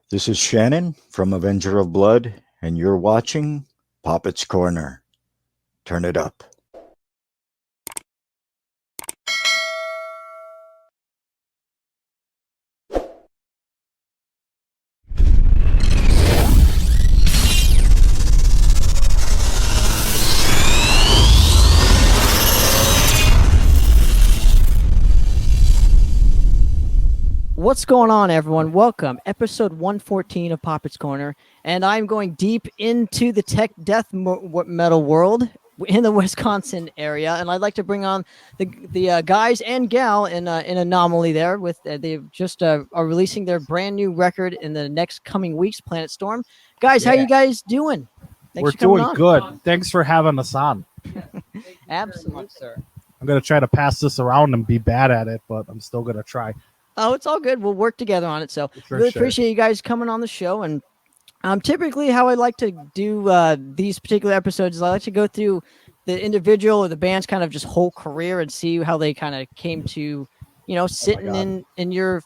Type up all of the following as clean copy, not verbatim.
This is Shannon from Avenger of Blood, and you're watching Poppitt's Corner. Turn it up. What's going on, everyone? Welcome, episode 114 of Poppitt's Corner, and I'm going deep into the tech death metal world in the Wisconsin area, and I'd like to bring on the guys and gal in Anomaly there. With they just are releasing their brand new record in the next coming weeks, Planet Storm. Guys, how you guys doing? We're doing good. Thanks for having us on. Absolutely, sir. I'm going to try to pass this around and be bad at it, but I'm still going to try. Oh, it's all good. We'll work together on it. So really appreciate you guys coming on the show. And typically how I like to do these particular episodes is I like to go through the individual or the band's kind of just whole career and see how they kind of came to, sitting in your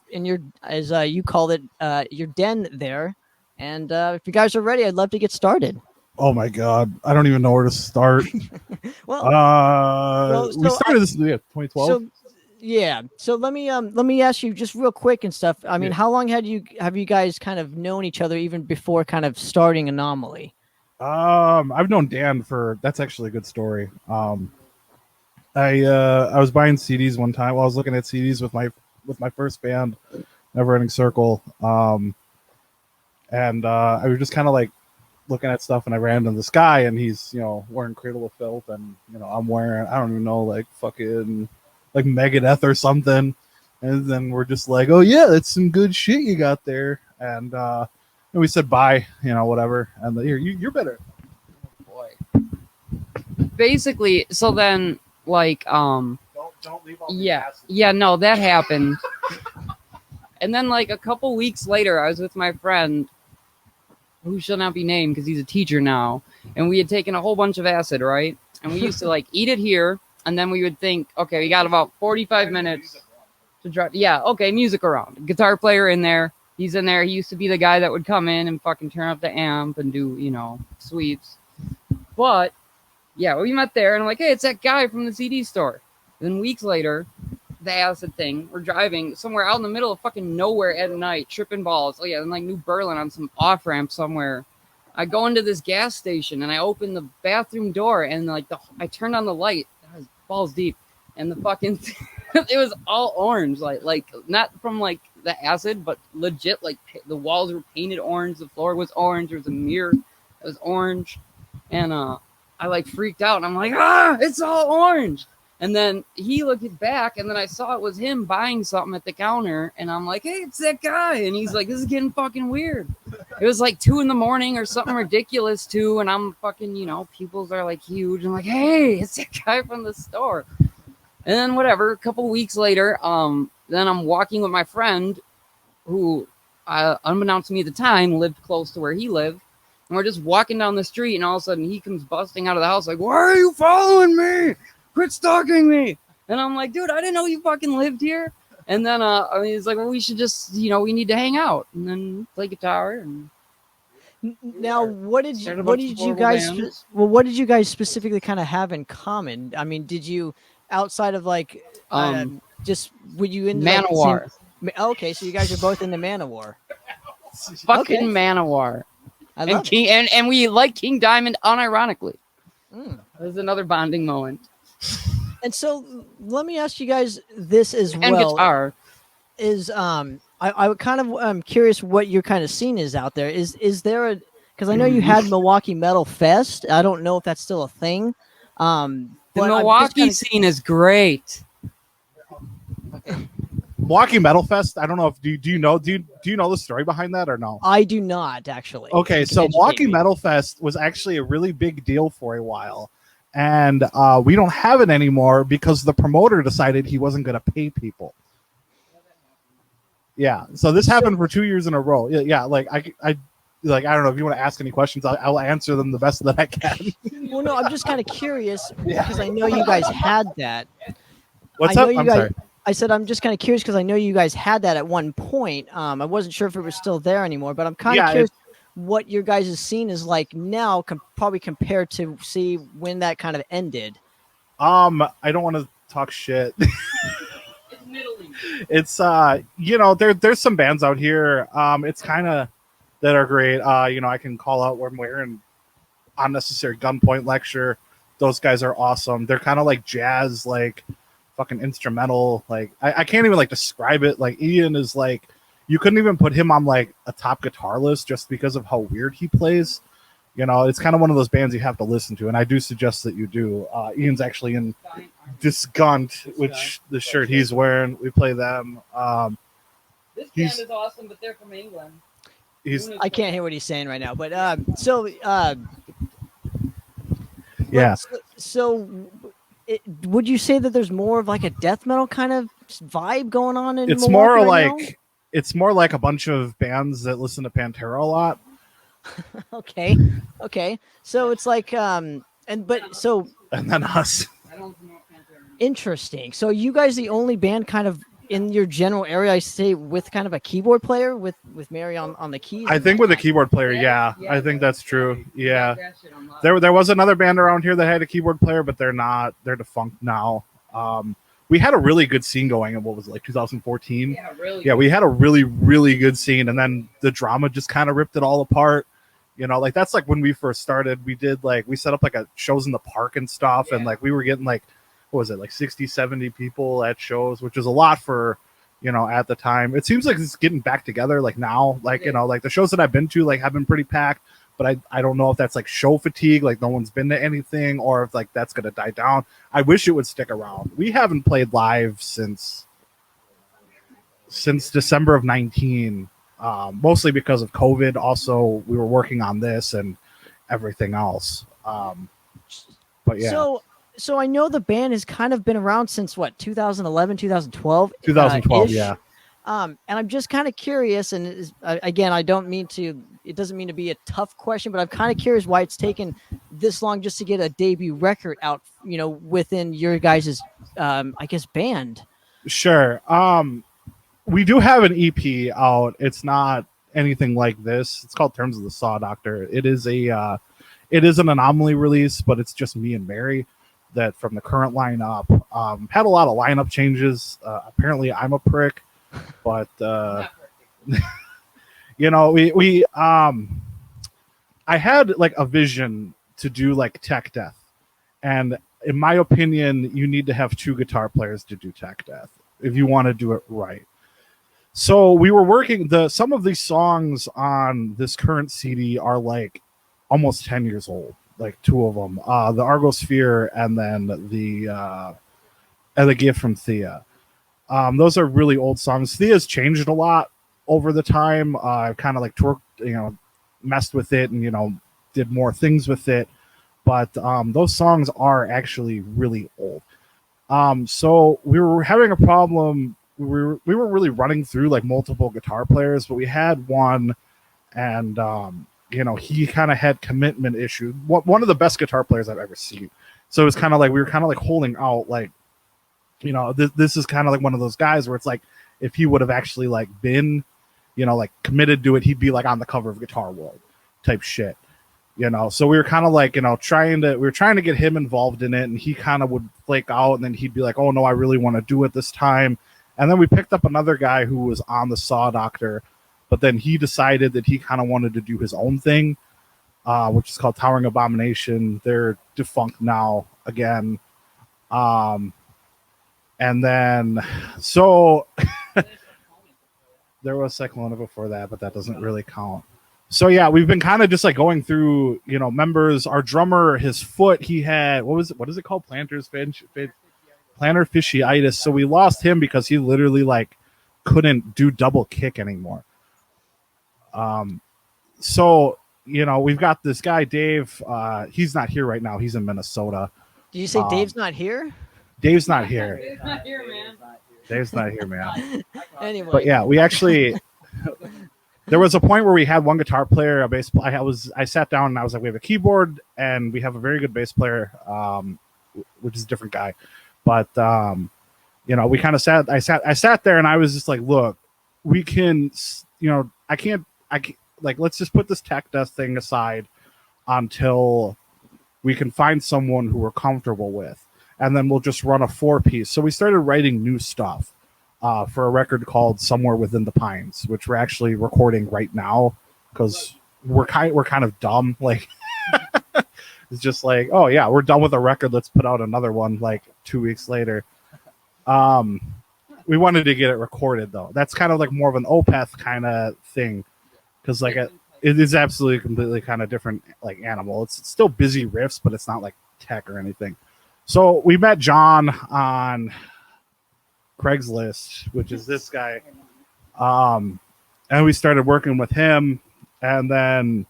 as you called it, your den there. And if you guys are ready, I'd love to get started. Oh my God. I don't even know where to start. We started this in 2012. Yeah. So let me ask you just real quick and stuff. I mean, how long have you guys kind of known each other even before kind of starting Anomaly? I've known Dan that's actually a good story. I was buying CDs one time while I was looking at CDs with my first band, Never Ending Circle. And I was just kind of like looking at stuff, and I ran into this guy, and he's, wearing Cradle of Filth, and I'm wearing, I don't even know, like fucking like Megadeth or something, and then we're just like, oh yeah, that's some good shit you got there, and we said bye, whatever, and you're better. Boy. Basically, so then like don't leave all no, that happened. And then like a couple weeks later, I was with my friend, who shall not be named because he's a teacher now, and we had taken a whole bunch of acid, right? And we used to like eat it here. And then we would think, okay, we got about 45 minutes to drive. Yeah, okay, music around. Guitar player in there. He's in there. He used to be the guy that would come in and fucking turn up the amp and do, sweeps. But, yeah, we met there, and I'm like, hey, it's that guy from the CD store. And then weeks later, the acid thing, we're driving somewhere out in the middle of fucking nowhere at night, tripping balls. Oh, yeah, in like New Berlin on some off-ramp somewhere. I go into this gas station, and I open the bathroom door, and like I turned on the light. Balls deep, and the fucking it was all orange, like not from like the acid, but legit, like the walls were painted orange, the floor was orange, there was a mirror that was orange, and I like freaked out, and I'm like, it's all orange. And then he looked back, and then I saw it was him buying something at the counter, and I'm like, hey, it's that guy. And he's like, this is getting fucking weird. It was like 2 a.m. or something ridiculous too, and I'm fucking, pupils are like huge. I'm like, hey, it's that guy from the store. And then whatever, a couple weeks later, then I'm walking with my friend who, unbeknownst to me at the time, lived close to where he lived. And we're just walking down the street, and all of a sudden he comes busting out of the house like, why are you following me? Quit stalking me. And I'm like, dude, I didn't know you fucking lived here. And then he's like, well, we should just, we need to hang out and then play guitar. And now, what did you guys specifically kind of have in common? I mean, did you, outside of like would you in Manowar? Okay, so you guys are both into Manowar. Fucking Manowar. I love King, and we like King Diamond unironically. There's another bonding moment. And so let me ask you guys this as well. And guitar is I kind of curious what your kind of scene is out there. Is there a, because I know you had Milwaukee Metal Fest. I don't know if that's still a thing. The Milwaukee scene is great. Milwaukee Metal Fest. I don't know if do you know the story behind that or no? I do not actually. Okay, so Milwaukee Metal Fest was actually a really big deal for a while. And we don't have it anymore because the promoter decided he wasn't going to pay people. Yeah, so this happened for 2 years in a row. Yeah, like I don't know if you want to ask any questions. I'll answer them the best that I can. Well, no, I'm just kind of curious because I know you guys had that. What's up? I'm sorry. I said I'm just kind of curious because I know you guys had that at one point. I wasn't sure if it was still there anymore, but I'm kind of Yeah, curious what your guys' scene is like now, probably compared to see when that kind of ended. I don't want to talk shit. It's middling. It's there's some bands out here. It's kind of that are great. I can call out when we're in Unnecessary Gunpoint Lecture. Those guys are awesome. They're kind of like jazz, like fucking instrumental. Like I can't even like describe it. Like Ian is like, you couldn't even put him on like a top guitar list just because of how weird he plays. It's kind of one of those bands you have to listen to, and I do suggest that you do. Ian's actually in Disgunt, which the shirt he's wearing. We play them. This band is awesome, but they're from England. I can't hear what he's saying right now, but yeah. So, would you say that there's more of like a death metal kind of vibe going on in It's Milwaukee more right like now? it's more like a bunch of bands that listen to Pantera a lot. Okay. So it's like and then us. I don't know Pantera. Interesting. So you guys the only band kind of in your general area, I say, with kind of a keyboard player with Mary on the keys? I think with a keyboard player, yeah. I think that's true. Yeah. There was another band around here that had a keyboard player, but they're defunct now. We had a really good scene going in, what was it, like 2014? Yeah, really. Yeah, we had a really, really good scene, and then the drama just kind of ripped it all apart. Like that's like when we first started, we set up like a shows in the park and stuff, and like we were getting like, what was it, like 60, 70 people at shows, which is a lot for, at the time. It seems like it's getting back together like now, like, like the shows that I've been to like have been pretty packed, but I don't know if that's like show fatigue, like no one's been to anything, or if like that's going to die down. I wish it would stick around. We haven't played live since December of 19, mostly because of COVID. Also, we were working on this and everything else. But yeah. So I know the band has kind of been around since what, 2011, 2012? 2012, ish. yeah. And I'm just kind of curious, and again, it doesn't mean to be a tough question, but I'm kind of curious why it's taken this long just to get a debut record out, within your guys' I guess band. Sure. We do have an EP out. It's not anything like this. It's called Terms of the Saw Doctor. It is an Anomaly release, but it's just me and Mary that from the current lineup. Had a lot of lineup changes. Apparently I'm a prick, but I had like a vision to do like tech death, and in my opinion, you need to have two guitar players to do tech death if you want to do it right. So we were working some of these songs on this current CD are like almost 10 years old, like two of them, the Argosphere and then the Gift from Thea. Those are really old songs. Thea's changed a lot over the time. Kind of like twerked, messed with it and, did more things with it. But those songs are actually really old. So we were having a problem. We were really running through like multiple guitar players, but we had one, and he kind of had commitment issues. One of the best guitar players I've ever seen. So it was kind of like we were kind of like holding out, like, this is kind of like one of those guys where it's like if he would have actually like been, like committed to it, he'd be like on the cover of Guitar World type shit. So we were kind of like, trying to get him involved in it, and he kind of would flake out, and then he'd be like, oh no, I really want to do it this time. And then we picked up another guy who was on the Saw Doctor, but then he decided that he kind of wanted to do his own thing, which is called Towering Abomination. They're defunct now again. And then, so there was Cyclona before that, but that doesn't really count. So yeah, we've been kind of just like going through, members. Our drummer, his foot, he had, what is it called? Plantar fasciitis. So we lost him because he literally like couldn't do double kick anymore. So, we've got this guy, Dave. He's not here right now. He's in Minnesota. Did you say Dave's not here? Dave's not here. Dave's not here, man. Dave's not here, man. Anyway. But yeah, we actually, there was a point where we had one guitar player, a bass player. I sat down and I was like, we have a keyboard and we have a very good bass player, which is a different guy. But we kind of I sat there and I was just like, look, we can, I can't, like, let's just put this tech desk thing aside until we can find someone who we're comfortable with. And then we'll just run a 4-piece. So we started writing new stuff for a record called Somewhere Within the Pines, which we're actually recording right now because we're kind of dumb. Like, it's just like, oh yeah, we're done with a record. Let's put out another one like 2 weeks later. We wanted to get it recorded though. That's kind of like more of an Opeth kind of thing because like it is absolutely completely kind of different like animal. It's still busy riffs, but it's not like tech or anything. So we met John on Craigslist, which is this guy. And we started working with him. And then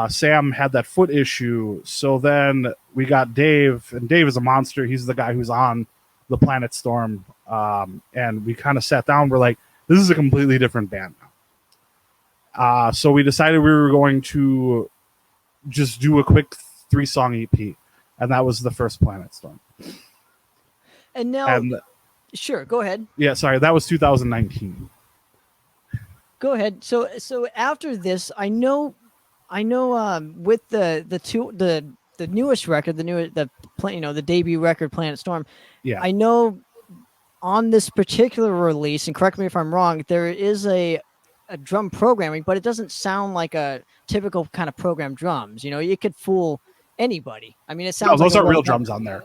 Sam had that foot issue. So then we got Dave, and Dave is a monster. He's the guy who's on the Planet Storm. And we kind of sat down. We're like, this is a completely different band now. So we decided we were going to just do a quick 3-song EP. And that was the first Planet Storm. And now, sure, go ahead. Yeah, sorry, that was 2019. Go ahead. So after this, I know, with the newest record, the debut record, Planet Storm. Yeah, I know on this particular release, and correct me if I'm wrong, there is a drum programming, but it doesn't sound like a typical kind of programmed drums. It could fool anybody. I mean, it sounds. No, those like are real drums on there.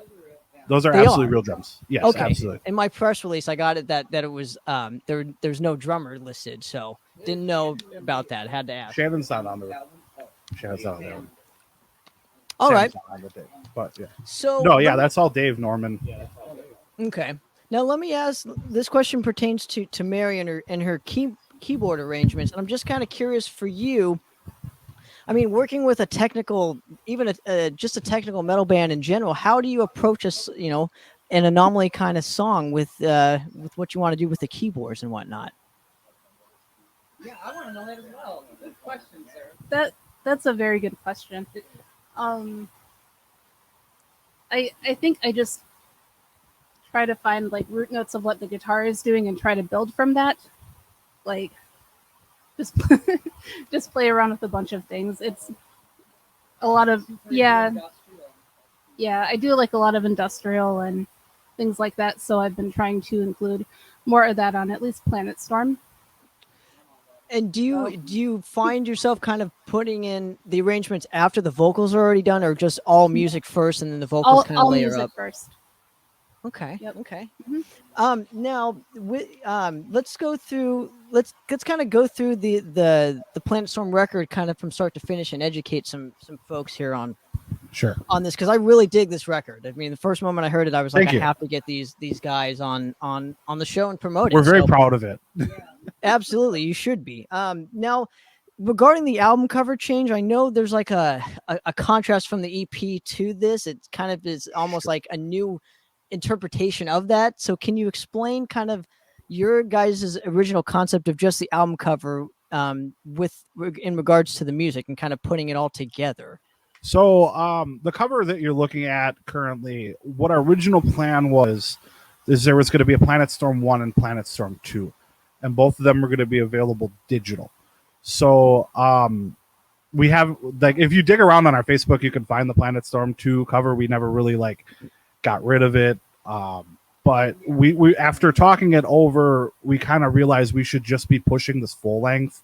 Those are absolutely real drums. Yes, okay. Absolutely. In my press release, I got it that it was there's no drummer listed, so didn't know about that. Had to ask. Shannon's not on there. Shannon's not on there. All right. But yeah. So no, yeah, that's all Dave Norman. Okay. Now let me ask. This question pertains to Mary and her keyboard arrangements, and I'm just kind of curious for you. I mean, working with a technical, even just a technical metal band in general, how do you approach an Anomaly kind of song with what you want to do with the keyboards and whatnot? Yeah, I want to know that as well. Good question, sir. That's a very good question. I think I just try to find like root notes of what the guitar is doing and try to build from that. Like, just play around with a bunch of things. It's a lot of yeah. I do like a lot of industrial and things like that, so I've been trying to include more of that on at least Planet Storm. And do you find yourself kind of putting in the arrangements after the vocals are already done, or just all music first and then the vocals kind of layer music up? First. Okay. Yep. Okay. Mm-hmm. Now, let's kind of go through the Planet Storm record kind of from start to finish and educate some folks here on this, because I really dig this record. I mean, the first moment I heard it, I was like, I have to get these guys on the show and promote it. We're very proud of it. Absolutely, you should be. Now, regarding the album cover change, I know there's like a contrast from the EP to this. It kind of is almost like a new interpretation of that. So can you explain kind of your guys' original concept of just the album cover in regards to the music and kind of putting it all together? So the cover that you're looking at currently, what our original plan was is there was going to be a Planet Storm 1 and Planet Storm 2, and both of them were going to be available digital. So we have, like, if you dig around on our Facebook, you can find the Planet Storm 2 cover. We never really got rid of it. But we after talking it over, we kind of realized we should just be pushing this full length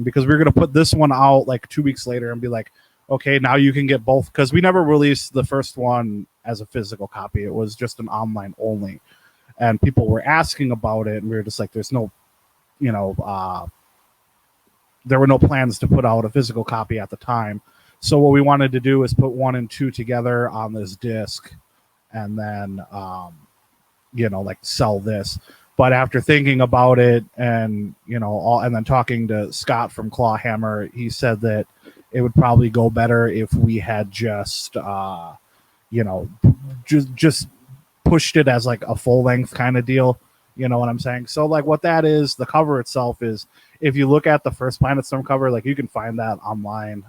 because we were going to put this one out like 2 weeks later and be like, okay, now you can get both, because we never released the first one as a physical copy. It was just an online only, and people were asking about it, and we were just like, there's no, there were no plans to put out a physical copy at the time. So what we wanted to do is put 1 and 2 together on this disc, and then sell this. But after thinking about it and and then talking to Scott from Clawhammer, he said that it would probably go better if we had just just pushed it as like a full length kind of deal. You know what I'm saying? So like what that is, the cover itself is, if you look at the first Planet Storm cover, like you can find that online.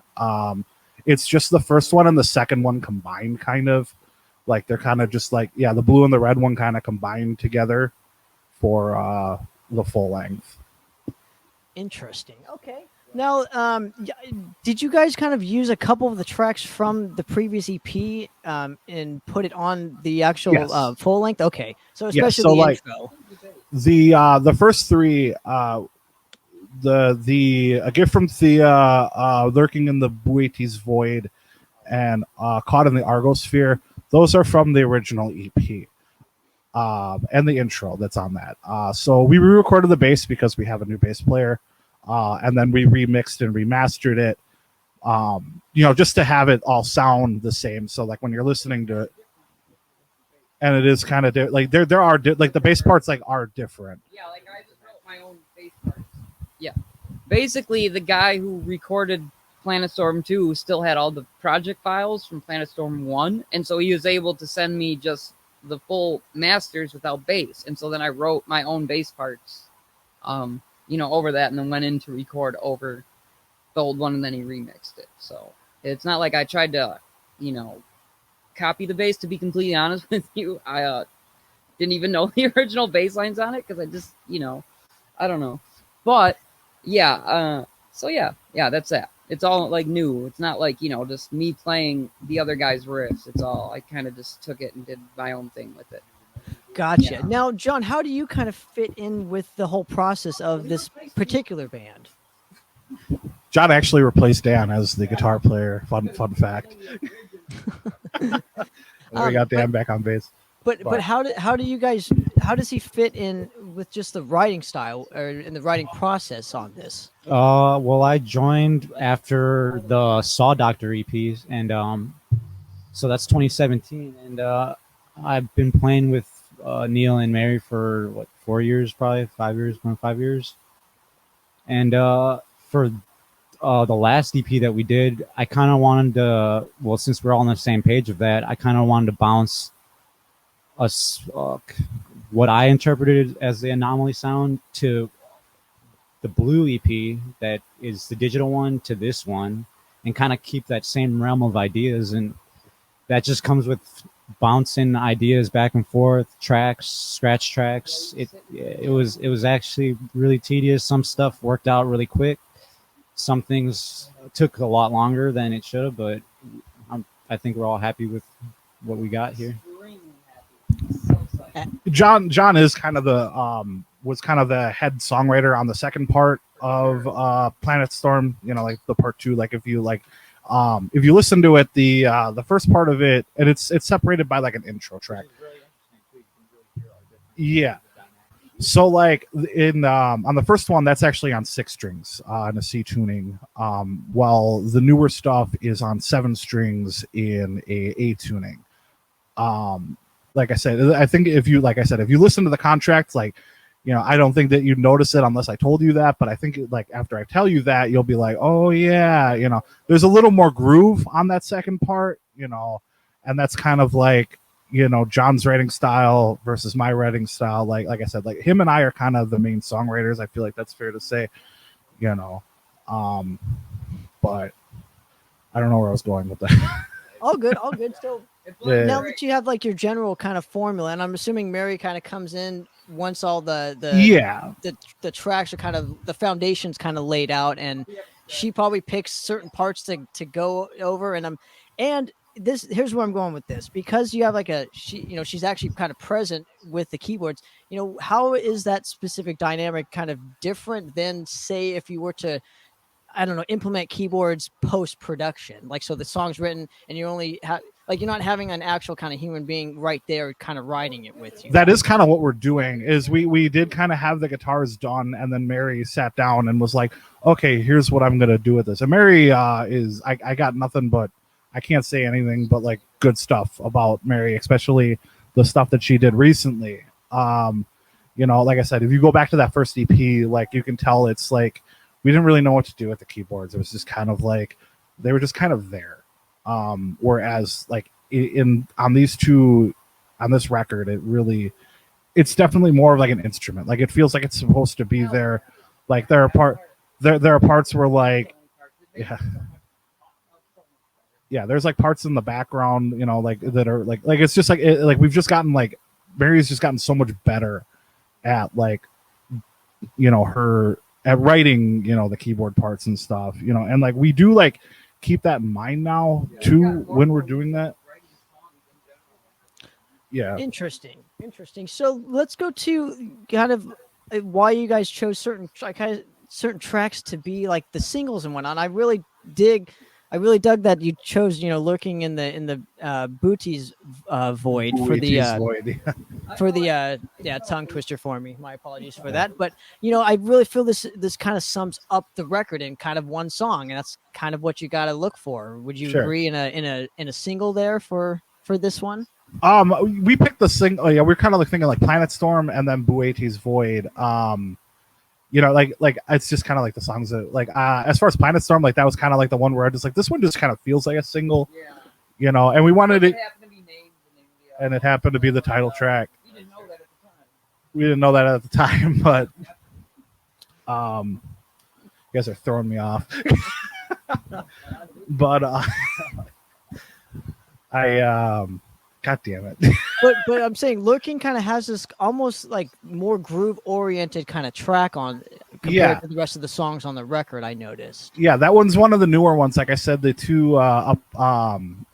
It's just the first one and the second one combined, kind of Like they're kind of just like, yeah, the blue and the red one kind of combined together for the full length. Interesting. Okay. Now, did you guys kind of use a couple of the tracks from the previous EP and put it on the actual Yes. full length? Okay. So Yes, especially so the like intro. the first three, the A Gift from Thea, Lurking in the Bueti's Void, and Caught in the Argosphere, those are from the original EP. And the intro that's on that. So we re-recorded the bass because we have a new bass player, and then we remixed and remastered it, just to have it all sound the same. So like when you're listening to it, and it is kind of like there are like the bass parts like are different. Yeah, like I just wrote my own bass parts. Yeah, basically the guy who recorded Planetstorm 2 still had all the project files from Planetstorm 1, and so he was able to send me just the full masters without bass, and so then I wrote my own bass parts, over that, and then went in to record over the old one, and then he remixed it. So it's not like I tried to, copy the bass. To be completely honest with you, I didn't even know the original bass lines on it because I just, I don't know. But yeah, that's that. It's all like new. It's not like, just me playing the other guy's riffs. It's all, I kind of just took it and did my own thing with it. Gotcha. Yeah. Now, John, how do you kind of fit in with the whole process of this particular band? John actually replaced Dan as the guitar player. Fun fact. We got Dan back on bass. But how does he fit in with just the writing style or in the writing process on this? Well, I joined after the Saw Doctor EPs, and so that's 2017, and I've been playing with Neil and Mary for 4 years, probably 5 years, going 5 years, and for the last EP that we did, I kind of wanted to, well, since we're all on the same page of that, I kind of wanted to bounce us what I interpreted as the Anomaly sound to the Blue EP that is the digital one to this one, and kind of keep that same realm of ideas, and that just comes with bouncing ideas back and forth, tracks, scratch tracks. It was actually really tedious. Some stuff worked out really quick. Some things took a lot longer than it should have, but I think we're all happy with what we got here. John is kind of the was kind of the head songwriter on the second part of Planetstorm. Like the part 2. Like if you listen to it, the first part of it, and it's separated by like an intro track. Yeah. So like in on the first one, that's actually on 6 strings in a C tuning, while the newer stuff is on 7 strings in a tuning. Like I said, I think if you listen to the contract, like, I don't think that you'd notice it unless I told you that, but I think like after I tell you that, you'll be like, oh yeah, there's a little more groove on that second part, and that's kind of like, John's writing style versus my writing style. Like I said, like him and I are kind of the main songwriters. I feel like that's fair to say, but I don't know where I was going with that. All good. So now that you have like your general kind of formula, and I'm assuming Mary kind of comes in once all the tracks are kind of, the foundation's kind of laid out, and she probably picks certain parts to go over, and here's where I'm going with this, because you have like she's actually kind of present with the keyboards. How is that specific dynamic kind of different than, say, if you were to, I don't know, implement keyboards post-production? Like, so the song's written and you only have, like, you're not having an actual kind of human being right there kind of writing it with you. That is kind of what we're doing, is we did kind of have the guitars done, and then Mary sat down and was like, okay, here's what I'm going to do with this. And Mary I got nothing but, I can't say anything but like good stuff about Mary, especially the stuff that she did recently. Like I said, if you go back to that first EP, like you can tell it's like, we didn't really know what to do with the keyboards. It was just kind of like, they were just kind of there. Whereas like on this record, it's definitely more of like an instrument. Like it feels like it's supposed to be there. Like there are parts where like, yeah. yeah, there's like parts in the background, you know, like that are like it's just like we've just gotten like Mary's just gotten so much better at like, you know, her at writing, you know, the keyboard parts and stuff, you know, and like we do like keep that in mind now too when we're doing that. Yeah. Interesting. So let's go to kind of why you guys chose certain tracks to be like the singles and whatnot. I really dug that you chose, you know, lurking in the Booty's void for the Void. yeah, tongue twister for me. My apologies for that. But you know, I really feel this kind of sums up the record in kind of one song, and that's kind of what you got to look for. Would you Sure. agree in a single there for this one? We picked the single. Oh, yeah, we're kind of like thinking like Planet Storm and then Bueti's Void. You know, like it's just kind of like the songs that like as far as Planet Storm, like that was kind of like the one where I just like this one just kind of feels like a single. Yeah. You know, and we wanted it, happened to be named and it happened to be the title track. We didn't know that at the time. We didn't know that at the time, but you guys are throwing me off. But God damn it. But I'm saying Lurking kind of has this almost like more groove oriented kind of track on compared to the rest of the songs on the record. I noticed. Yeah, that one's one of the newer ones. Like I said, the two A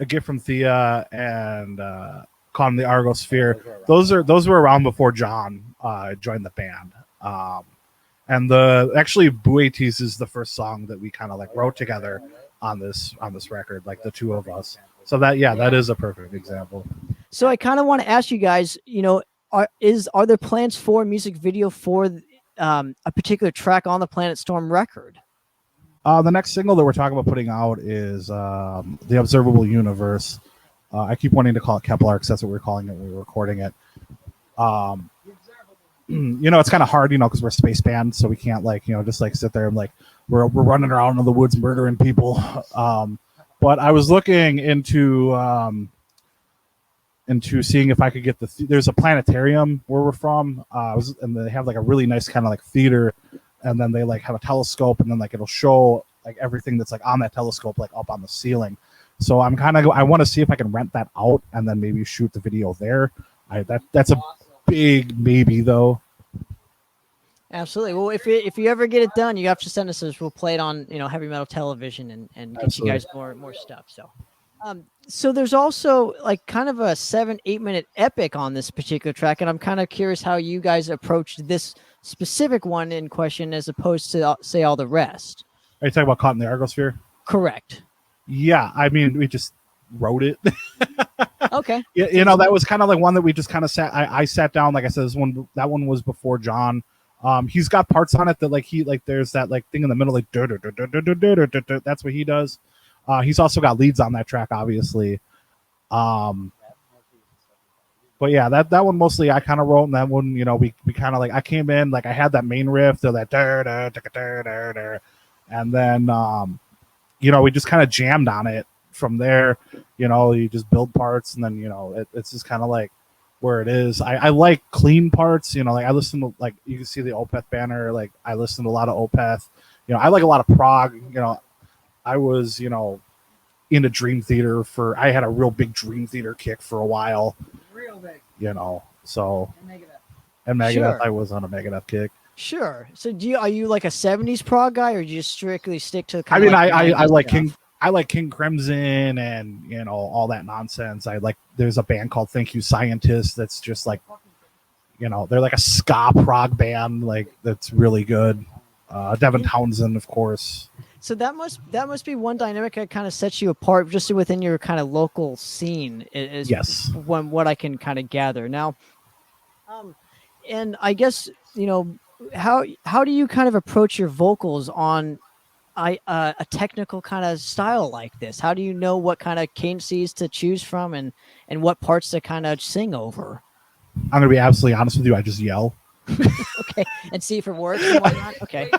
Gift from Thea and Caught in the Argosphere. Those were around before John joined the band. And actually Buetis is the first song that we kind of like wrote together on this record, like the two of us. So that is a perfect example. So I kind of want to ask you guys, you know, are there plans for a music video for a particular track on the Planet Storm record? The next single that we're talking about putting out is The Observable Universe. I keep wanting to call it Kepler because that's what we're calling it when we're recording it. You know, it's kind of hard, you know, because we're a space band, so we can't like, you know, just like sit there and like we're running around in the woods murdering people. But I was looking into seeing if I could get there's a planetarium where we're from, and they have like a really nice kind of like theater, and then they like have a telescope, and then like it'll show like everything that's like on that telescope like up on the ceiling. So I want to see if I can rent that out and then maybe shoot the video there. That's a big maybe though. Absolutely. Well, if you ever get it done, you have to send us this. We'll play it on, you know, Heavy Metal Television and get Absolutely. you guys more stuff. So there's also like kind of a 7-8 minute epic on this particular track, and I'm kind of curious how you guys approached this specific one in question as opposed to say all the rest. Are you talking about Caught in the Argosphere? Correct. Yeah, I mean we just wrote it. Okay. You know, that was kind of like one that we just kind of I sat down, like I said, that one was before John. He's got parts on it that like there's that like thing in the middle like that's what he does. He's also got leads on that track, obviously. But yeah, that one mostly I kind of wrote, and that one, you know, we kind of like I came in like I had that main riff, that and then you know, we just kind of jammed on it from there. You know, you just build parts, and then you know it's just kind of like where it is. I like clean parts, you know, like I listen to, like you can see the Opeth banner, like I listen to a lot of Opeth, you know, I like a lot of prog, you know. I was, you know, into Dream Theater I had a real big Dream Theater kick for a while, Real big. you know, so And Megadeth, Sure. I was on a Megadeth kick. Sure. So are you like a 70s prog guy, or do you just strictly stick to I mean, like I like stuff? I like King Crimson and, you know, all that nonsense. There's a band called Thank You Scientist that's just like, you know, they're like a ska prog band, like that's really good. Devin Townsend, of course. So that must be one dynamic that kind of sets you apart just within your kind of local scene. Is Yes. what I can kind of gather now. And I guess, you know, how do you kind of approach your vocals on a technical kind of style like this? How do you know what kind of cadences to choose from and what parts to kind of sing over? I'm gonna be absolutely honest with you. I just yell. Okay, and see if it works and whatnot. Okay.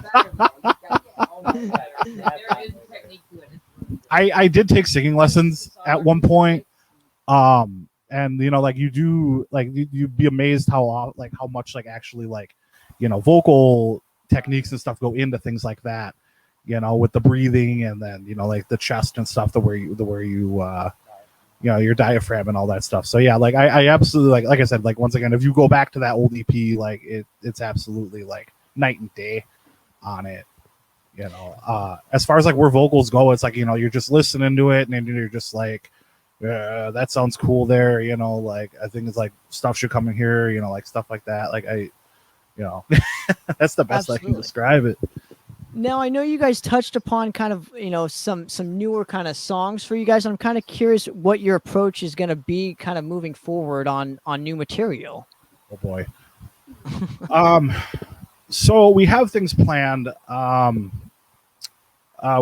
I did take singing lessons at one point. And you know, like you do, like you'd be amazed how much like actually like, you know, vocal techniques and stuff go into things like that. with the breathing, and then like the chest and stuff, the where you your diaphragm and all that stuff. So yeah, like I absolutely like I said, like once again, if you go back to that old EP, like it's absolutely like night and day on it. As far as like where vocals go, it's like you're just listening to it and then you're just like, that sounds cool there. Like I think it's like stuff should come in here. Like stuff like that. Like that's the best I can describe it. Now I know you guys touched upon kind of some newer kind of songs for you guys. I'm kind of curious what your approach is going to be kind of moving forward on new material. Oh boy. So we have things planned.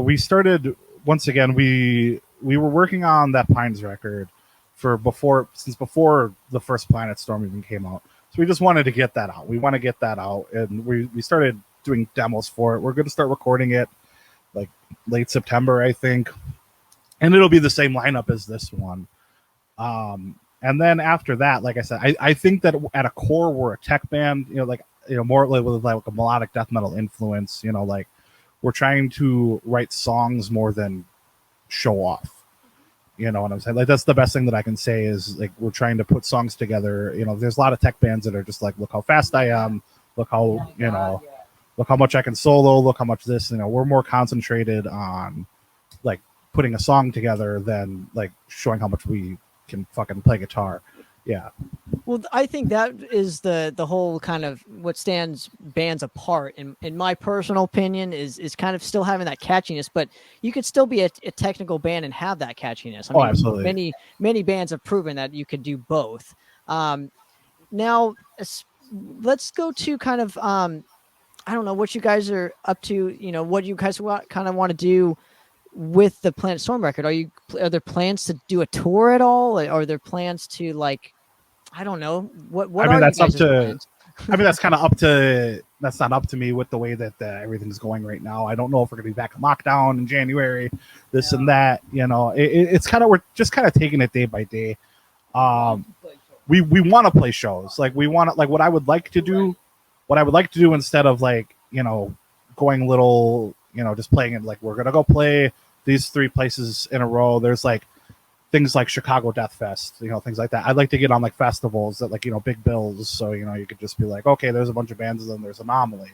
We started once again. We were working on that Pines record before the first Planet Storm even came out. So we just wanted to get that out. We want to get that out, and we started doing demos for it. We're going to start recording it like late September, I think, and it'll be the same lineup as this one. And then after that, like I said, I think that at a core we're a tech band, more with like a melodic death metal influence. Like we're trying to write songs more than show off. You know what I'm saying? Like that's the best thing that I can say is like we're trying to put songs together. There's a lot of tech bands that are just like, look how fast I am, look how look how much I can solo, look how much this. We're more concentrated on like putting a song together than like showing how much we can fucking play guitar. Yeah. Well, I think that is the whole kind of what stands bands apart. In my personal opinion, is kind of still having that catchiness, but you could still be a technical band and have that catchiness. I mean, absolutely. Many bands have proven that you could do both. Now, let's go to kind of I don't know what you guys are up to. What you guys kind of want to do with the Planet Storm record. Are there plans to do a tour at all? Or are there plans to like, I don't know what I mean, are that's you up guys' to plans? I mean, that's kind of that's not up to me with the way that everything's going right now. I don't know if we're going to be back in lockdown in January, this and that. It's kind of, we're just kind of taking it day by day. We want to play shows. Like we want to, like what I would like to do instead of like, going little, just playing it, like we're going to go play these 3 places in a row. There's like things like Chicago Death Fest, things like that. I'd like to get on like festivals that like, big bills. So, you could just be like, okay, there's a bunch of bands and then there's Anomaly.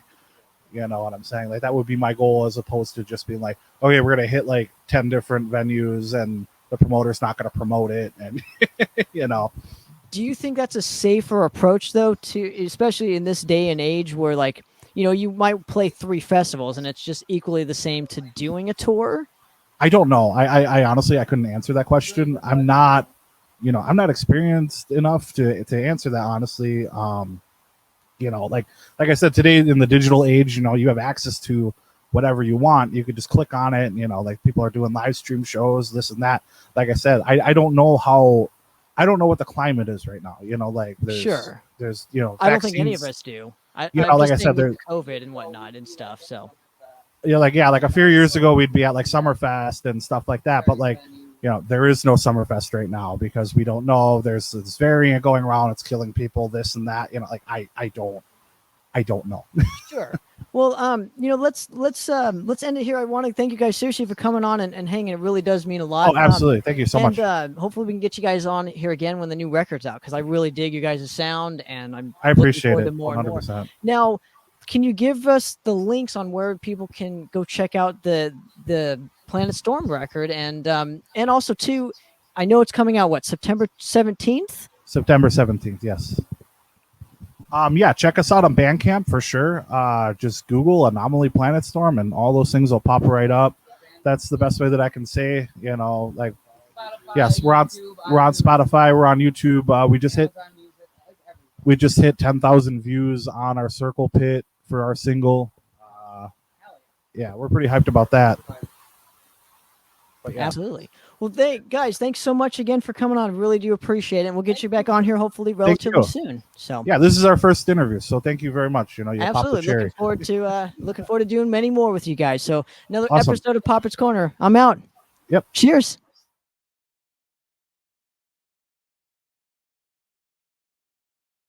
You know what I'm saying? Like that would be my goal as opposed to just being like, okay, we're going to hit like 10 different venues and the promoter's not going to promote it. And, Do you think that's a safer approach though, especially in this day and age where like, you might play 3 festivals and it's just equally the same to doing a tour? I don't know. I honestly, I couldn't answer that question. I'm not experienced enough to answer that honestly. Like I said, today in the digital age, you have access to whatever you want. You could just click on it and, like people are doing live stream shows, this and that. Like I said, I don't know what the climate is right now. Like there's I don't think any of us do. Like I said, there's COVID and whatnot and stuff. So like a few years ago we'd be at like Summerfest and stuff like that, but like there is no Summerfest right now because we don't know. There's this variant going around, it's killing people, this and that. Like I don't know. Sure. Well, let's end it here. I want to thank you guys seriously for coming on and hanging. It really does mean a lot. Oh, absolutely. Thank you so much. Hopefully we can get you guys on here again when the new record's out, because I really dig you guys' sound and I appreciate looking it. forward to more 100%. and more. Now, can you give us the links on where people can go check out the Planet Storm record and also too, I know it's coming out September 17th? September 17th, yes. Yeah, check us out on Bandcamp for sure. Just Google Anomaly Planet Storm and all those things will pop right up. That's the best way that I can say, like yes, we're on Spotify, we're on YouTube. We just hit 10,000 views on our Circle Pit for our single. Yeah, we're pretty hyped about that. But yeah. Absolutely. Well, guys, thanks so much again for coming on. Really do appreciate it. And we'll get you back on here hopefully relatively soon. So yeah, this is our first interview, so thank you very much. You absolutely looking forward to doing many more with you guys. So another awesome episode of Poppitt's Corner. I'm out. Yep. Cheers.